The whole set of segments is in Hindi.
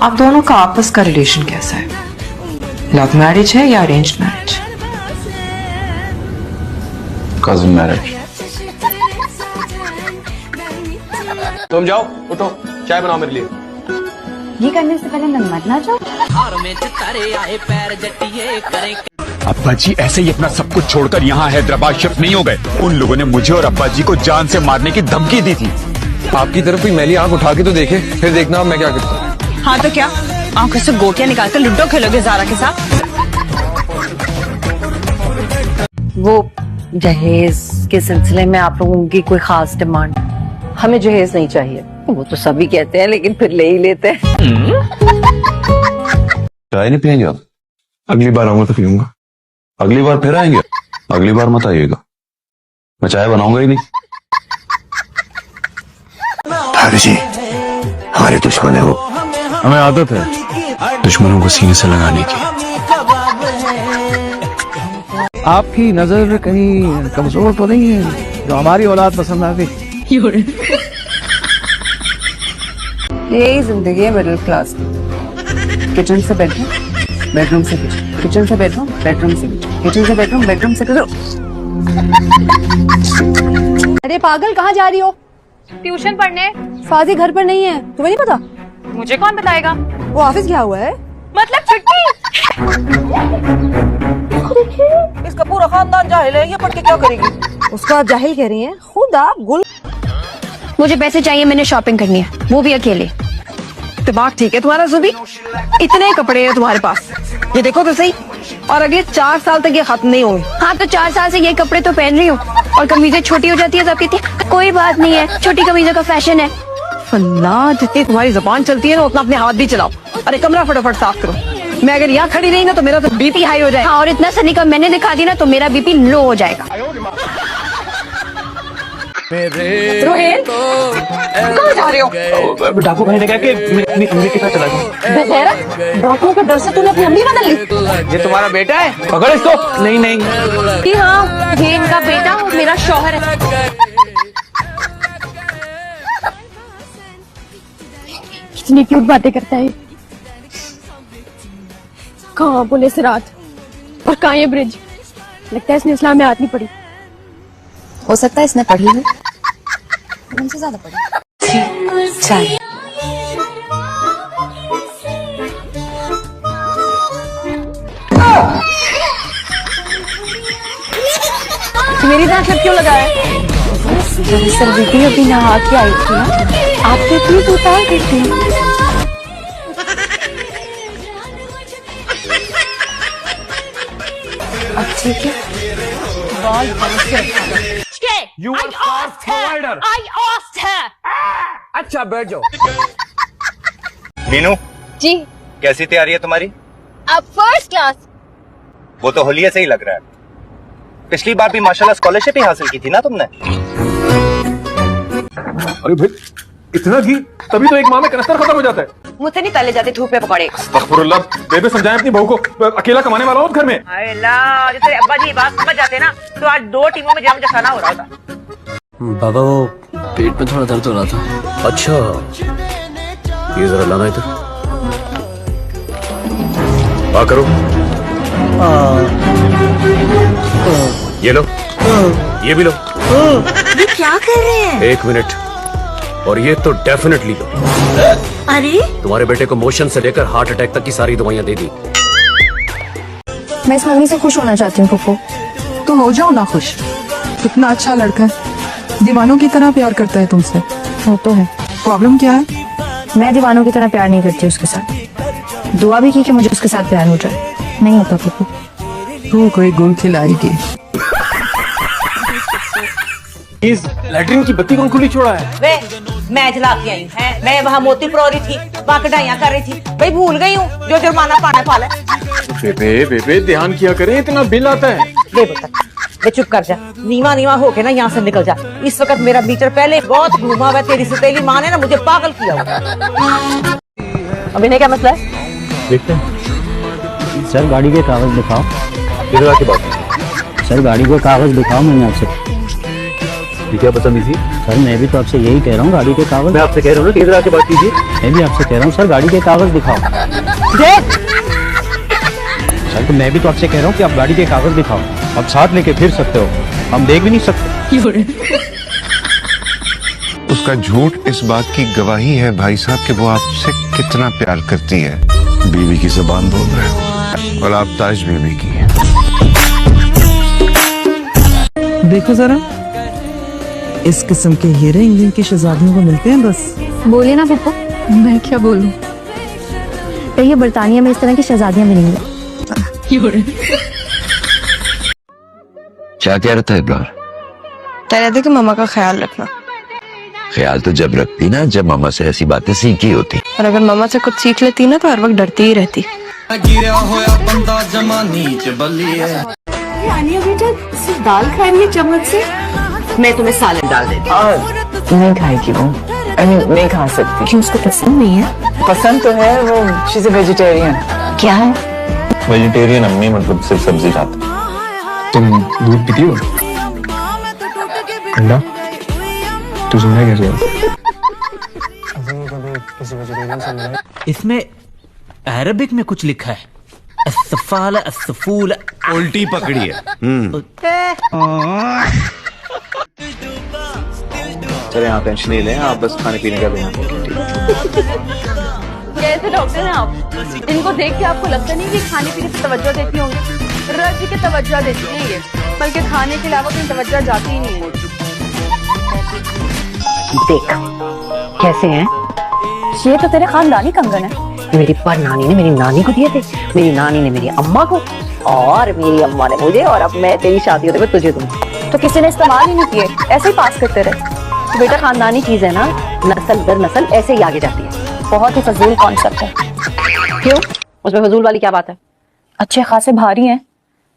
आप दोनों का आपस का रिलेशन कैसा है? लव मैरिज है या अरेंज्ड मैरिज? Cousin marriage. तुम जाओ, उठो, चाय बनाओ मेरे लिए। ये करने से पहले मरना चाहो। अब्बा जी ऐसे ही अपना सब कुछ छोड़कर यहाँ हैदराबाद शिफ्ट नहीं हो गए। उन लोगों ने मुझे और अब्बा जी को जान से मारने की धमकी दी थी। आपकी तरफ कोई मैली आंख उठा के तो देखे, फिर देखना मैं क्या करता हूँ। हाँ तो क्या, आंखों से गोटियां निकालकर लूडो खेलोगे जारा के साथ? वो जहेज के सिलसिले में आप लोगों की कोई खास डिमांड? हमें जहेज नहीं चाहिए। वो तो सभी कहते हैं लेकिन फिर ले ही लेते हैं। चाय नहीं पियेंगे आप? अगली बार आऊंगा तो पीऊंगा। अगली बार फिर आएंगे? अगली बार मत आइएगा, मैं चाय बनाऊंगा ही नहीं। भाभी जी हमारे दुश्मन है वो। हमें आदत है दुश्मनों को सीने से लगाने की। आपकी नजर कहीं कमजोर तो नहीं है जो हमारी औलाद पसंद आ गई? यही जिंदगी है मिडिल क्लास। किचन से बेडरूम, बेडरूम से किचन, किचन से बेडरूम, बेडरूम से किचन, किचन से बेडरूम, बेडरूम से किचन। अरे पागल, कहाँ जा रही हो? ट्यूशन पढ़ने। फाजी घर पर नहीं है, तुम्हें नहीं पता? मुझे कौन बताएगा? वो ऑफिस गया हुआ है। मतलब छुट्टी? इसका पूरा खानदान जाहिल है, ये पढ़ के क्या करेगी? उसको आप जाहिल कह रही हैं? खुदा गुल। मुझे पैसे चाहिए, मैंने शॉपिंग करनी है, वो भी अकेले। दिमाग ठीक है तुम्हारा जुबी? इतने कपड़े हैं तुम्हारे पास, ये देखो तो सही। और अगले 4 साल तक ये खत्म नहीं होंगे। हाँ तो 4 साल से ये कपड़े तो पहन रही हूँ और कमीजें छोटी हो जाती है, सब कहती है कोई बात नहीं है, छोटी कमीजों का फैशन है। फल्ला, जितनी तुम्हारी जुबान चलती है ना उतना अपने हाथ भी चलाओ। अरे कमरा फटाफट साफ करो। मैं अगर यहाँ खड़ी रही ना तो मेरा तो बीपी हाई हो जाए। हाँ, और इतना सनी का मैंने दिखा दी ना तो मेरा बीपी लो हो जाएगा। रोहित, कहाँ जा रहे हो? डाकू भाई ने कहा कि मैं अपनी अम्मी के साथ चला जाऊं। डाकुओं के डर से तूने अपनी अम्मी बदल ली? ये तुम्हारा बेटा है, पकड़ इसको। नहीं नहीं, कि हाँ, ये इनका बेटा और मेरा शौहर है। कितनी क्यूट बातें करता है। कहाँ पुलिस रात और कहाँ ये ब्रिज? लगता है इसने इस्लाम में हाथ नहीं पड़ी। हो सकता है इसने पढ़ी है, हमसे ज्यादा पढ़ी। चाय। मेरी दांत में क्यों लगा है? सर बेटी अभी नहा के आई थी ना, आपके प्लीज उतार देते हैं। अब ठीक है। You are fast provider. I asked her. अच्छा बैठ जाओ। मीनू जी कैसी तैयारी है तुम्हारी? अब फर्स्ट क्लास। वो तो होलिया से ही लग रहा है। पिछली बार भी माशाल्लाह स्कॉलरशिप ही हासिल की थी ना तुमने। अरे भाई इतना घी, तभी तो एक माह में कनस्तर खत्म हो जाता है। मुझसे नहीं तले जाते धूप में पकौड़े। अस्तगफुरुल्लाह, बेबे समझाएं अपनी बहू को, अकेला कमाने वाला हूँ घर में। अल्लाह, जैसे अब्बा जी बात समझ जाते ना तो आज 2 टीमों में जाम जसाना हो रहा होता। बाबा वो पेट में थोड़ा दर्द हो रहा था। अच्छा, ये जरा लाना इधर। आ करो। ये लो, ये भी लो। ये क्या कर रहे हैं? 1 मिनट। और ये तो डेफिनेटली लो। अरे तुम्हारे बेटे को मोशन से लेकर हार्ट अटैक तक की सारी दवाइयाँ दे दी। मैं इस मम्मी से खुश होना चाहती हूँ पप्पू। तो हो जाओ ना खुश। कितना अच्छा लड़का है, दीवानों की तरह प्यार करता है तुमसे। वो तो है। प्रॉब्लम क्या है? मैं दीवानों की तरह प्यार नहीं करती उसके साथ। दुआ भी की कि मुझे उसके साथ प्यार हो जाए, नहीं होता पप्पू। तू कोई गुण खिलाएगी। इस लैट्रिन की बत्ती कौन खुली छोड़ा है? वे मैं जला के आई है, मैं वहाँ मोती परो रही थी, वहाँ कढ़ाइयाँ कर रही थी। भाई भूल गई हूँ, जो जुर्माना पाना पाला। बेबे बेबे ध्यान किया करें, इतना बिल आता है। वे बता, वे चुप कर जा, नीवा नीवा होके ना यहाँ से निकल जा। इस वक्त मेरा मीटर पहले बहुत घूमा हुआ है, तेरी सतीली माँ ने ना मुझे पागल किया हुआ। अब इन्हें क्या मसला है? देखते हैं। सर गाड़ी के कागज दिखाओ। इधर आके बात। सर गाड़ी के कागज दिखाओ, मैंने आपसे। ये क्या बदतमीजी? सर मैं भी तो आपसे यही कह रहा हूँ, गाड़ी के कागज। मैं आपसे कह रहा हूँ ना, आके बात कीजिए। मैं भी आपसे कह रहा हूँ सर, गाड़ी के कागज दिखाओ। सर तो मैं भी तो आपसे कह रहा हूँ कि आप गाड़ी के कागज दिखाओ। आप साथ लेके फिर सकते हो, हम देख भी नहीं सकते। उसका झूठ इस बात की गवाही है भाई साहब कि वो आपसे कितना प्यार करती है। बीवी की जुबान बोल रहे हो और आप ताज बीवी की। देखो जरा, इस किस्म के हीरे इंग्लैंड की शहजादियों को मिलते हैं बस। बोलिए ना पप्पू। मैं क्या बोलूं? कहिए बर्तानिया में इस तरह की शहजादियां मिलेंगी। क्या कह रहा था इब्रार? कह रहे थे कि मम्मा का ख्याल रखना। ख्याल तो जब रखती ना जब मामा से ऐसी बातें सीखी होती। और अगर मम्मा से कुछ सीख लेती ना तो हर वक्त डरती ही रहती। बेटा सिर्फ दाल खाएंगे चम्मच से? मैं तुम्हें सालन डाल देती हूँ। नहीं खाएगी वो, नहीं खा सकती। क्यों, उसको पसंद नहीं है? पसंद तो है, वो शी इज अ वेजिटेरियन। क्या है? वेजिटेरियन अम्मी, मतलब सिर्फ सब्जी खाते। तुम दूध पीती हो? अंडा? तू सुना कैसे? इसमें अरबिक में कुछ लिखा है, अस्सफाल अस्सफूल। उल्टी पकड़ी है। चले आप टेंशन नहीं लें, आप बस खाने पीने का ध्यान रखें। कैसे डॉक्टर हैं आप? इनको देख के आपको लगता नहीं कि खाने पीने पे तवज्जो देती होंगी? रज के तवज्जो देती हैं ये, बल्कि खाने के अलावा कहीं तवज्जो जाती ही नहीं है। देख कैसे हैं? ये तो तेरे खानदानी कंगन है। मेरी पर नानी ने मेरी नानी को दिए थे, मेरी नानी ने मेरी अम्मा को, और मेरी अम्मा ने मुझे, और अब मैं तेरी शादी होते हुए तुझे दूंगी। तो किसी ने इस्तेमाल ही नहीं किए, ऐसे ही पास करते रहे। तो बेटा खानदानी चीज है ना, नस्ल दर नस्ल ऐसे ही आगे जाती है। बहुत ही फजूल कॉन्सेप्ट है। क्यों, उसमें फजूल वाली क्या बात है? अच्छे खासे भारी हैं,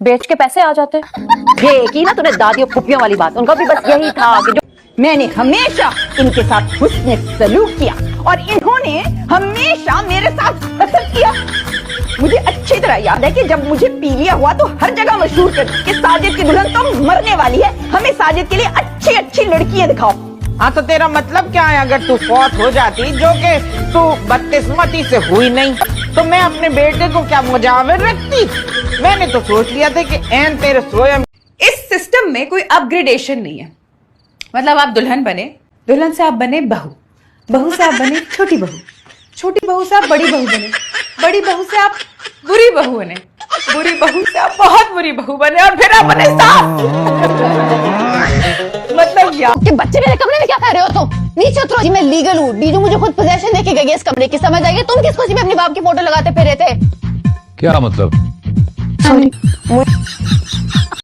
बेच के पैसे आ जाते। ये की ना तूने दादी और फुप्पियों वाली बात, उनका भी बस यही था कि जो मैंने हमेशा इनके साथ हुस्न सलूक किया और इन्होंने हमेशा मेरे साथ हसद किया। मुझे अच्छी तरह याद है कि जब मुझे पीलिया हुआ तो हर जगह मशहूर कर कि साजिद की दुल्हन तो मरने वाली है, हमें साजिद के लिए अच्छी अच्छी लड़कियां दिखाओ। हाँ तो तेरा मतलब क्या है? अगर तू फौत हो जाती, जो कि तू बदकिस्मती से हुई नहीं, तो मैं अपने बेटे को क्या मुजाविर रखती? मैंने तो सोच लिया था कि एन तेरे सोए। इस सिस्टम में कोई अपग्रेडेशन नहीं है। मतलब आप दुल्हन बने, दुल्हन से आप बने बहू, बहू से आप बने छोटी बहू, छोटी बहू से आप बड़ी बहू बने, बड़ी बहू से आप बुरी बहू बने, बुरी बहू से आप बहुत बुरी बहू बने, और फिर आप बने सास। मतलब यार कि बच्चे मेरे कमरे में क्या कर रहे हो तुम? नीचे उतरो जी, मैं लीगल हूँ। बीजू मुझे खुद पोजेशन देके गई है इस कमरे की, समझ आएगी? तुम किस खुशी में अपने बाप की फोटो लगाते फिर रहे थे? क्या मतलब? सॉरी।